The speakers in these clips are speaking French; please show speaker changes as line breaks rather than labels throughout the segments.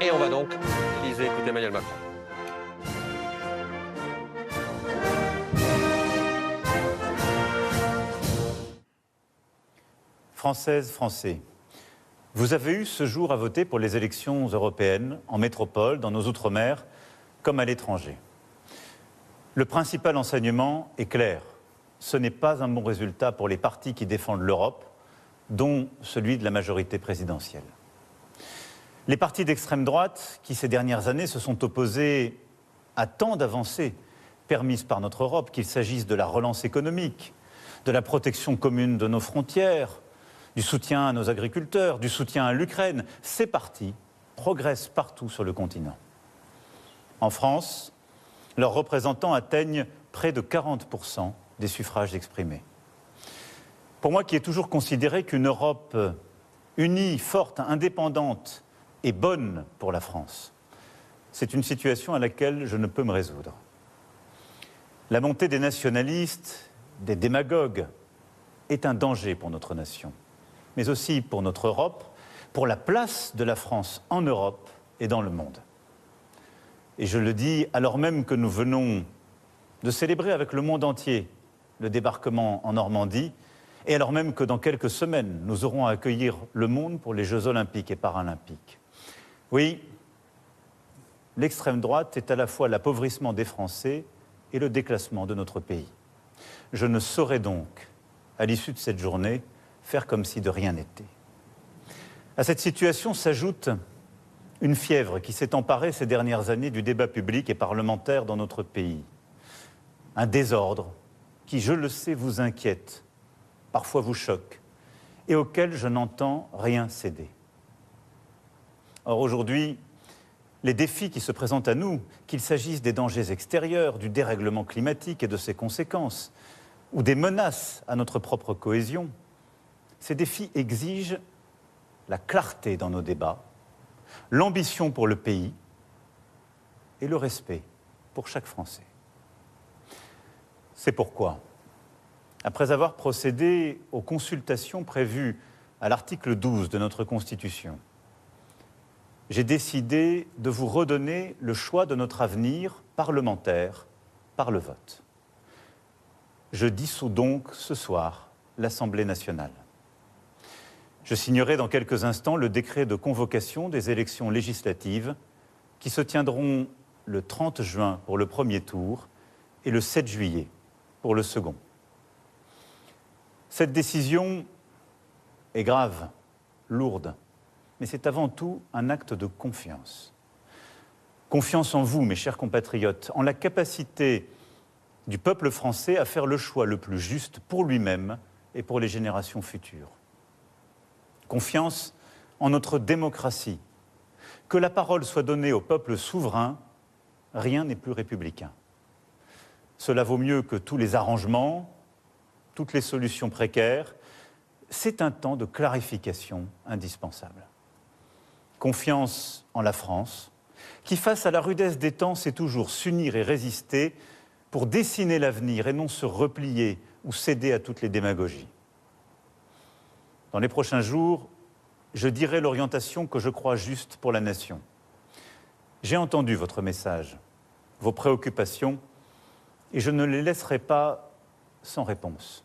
Et on va donc, Élysée, écouter Emmanuel Macron.
Françaises, Français, vous avez eu ce jour à voter pour les élections européennes, en métropole, dans nos outre-mer, comme à l'étranger. Le principal enseignement est clair. Ce n'est pas un bon résultat pour les partis qui défendent l'Europe, dont celui de la majorité présidentielle. Les partis d'extrême droite, qui ces dernières années se sont opposés à tant d'avancées permises par notre Europe, qu'il s'agisse de la relance économique, de la protection commune de nos frontières, du soutien à nos agriculteurs, du soutien à l'Ukraine, ces partis progressent partout sur le continent. En France, leurs représentants atteignent près de 40% des suffrages exprimés. Pour moi, qui ai toujours considéré qu'une Europe unie, forte, indépendante et bonne pour la France, c'est une situation à laquelle je ne peux me résoudre. La montée des nationalistes, des démagogues, est un danger pour notre nation, mais aussi pour notre Europe, pour la place de la France en Europe et dans le monde. Et je le dis alors même que nous venons de célébrer avec le monde entier le débarquement en Normandie, et alors même que dans quelques semaines, nous aurons à accueillir le monde pour les Jeux olympiques et paralympiques. Oui, l'extrême droite est à la fois l'appauvrissement des Français et le déclassement de notre pays. Je ne saurais donc, à l'issue de cette journée, faire comme si de rien n'était. À cette situation s'ajoute une fièvre qui s'est emparée ces dernières années du débat public et parlementaire dans notre pays. Un désordre qui, je le sais, vous inquiète, parfois vous choque, et auquel je n'entends rien céder. Or aujourd'hui, les défis qui se présentent à nous, qu'il s'agisse des dangers extérieurs, du dérèglement climatique et de ses conséquences, ou des menaces à notre propre cohésion, ces défis exigent la clarté dans nos débats, l'ambition pour le pays et le respect pour chaque Français. C'est pourquoi, après avoir procédé aux consultations prévues à l'article 12 de notre Constitution, j'ai décidé de vous redonner le choix de notre avenir parlementaire par le vote. Je dissous donc ce soir l'Assemblée nationale. Je signerai dans quelques instants le décret de convocation des élections législatives qui se tiendront le 30 juin pour le premier tour et le 7 juillet pour le second. Cette décision est grave, lourde, mais c'est avant tout un acte de confiance. Confiance en vous, mes chers compatriotes, en la capacité du peuple français à faire le choix le plus juste pour lui-même et pour les générations futures. Confiance en notre démocratie. Que la parole soit donnée au peuple souverain, rien n'est plus républicain. Cela vaut mieux que tous les arrangements, toutes les solutions précaires. C'est un temps de clarification indispensable. Confiance en la France, qui face à la rudesse des temps sait toujours s'unir et résister pour dessiner l'avenir et non se replier ou céder à toutes les démagogies. Dans les prochains jours, je dirai l'orientation que je crois juste pour la nation. J'ai entendu votre message, vos préoccupations, et je ne les laisserai pas sans réponse.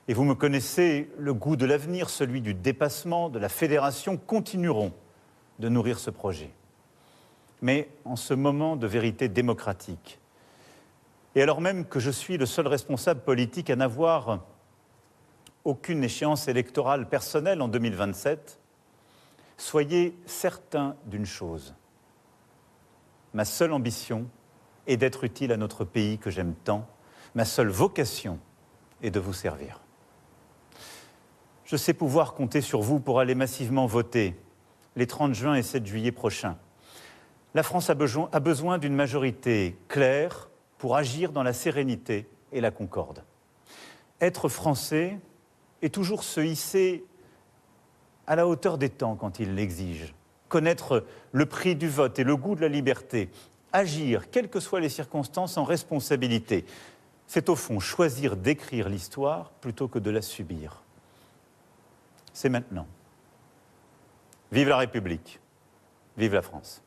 Et vous me connaissez, le goût de l'avenir, celui du dépassement, de la fédération, continueront de nourrir ce projet. Mais en ce moment de vérité démocratique, et alors même que je suis le seul responsable politique à n'avoir aucune échéance électorale personnelle en 2027, soyez certains d'une chose. Ma seule ambition est d'être utile à notre pays que j'aime tant. Ma seule vocation est de vous servir. Je sais pouvoir compter sur vous pour aller massivement voter les 30 juin et 7 juillet prochains. La France a besoin d'une majorité claire pour agir dans la sérénité et la concorde. Être français est toujours se hisser à la hauteur des temps quand il l'exige. Connaître le prix du vote et le goût de la liberté. Agir, quelles que soient les circonstances, en responsabilité. C'est au fond choisir d'écrire l'histoire plutôt que de la subir. C'est maintenant. Vive la République. Vive la France.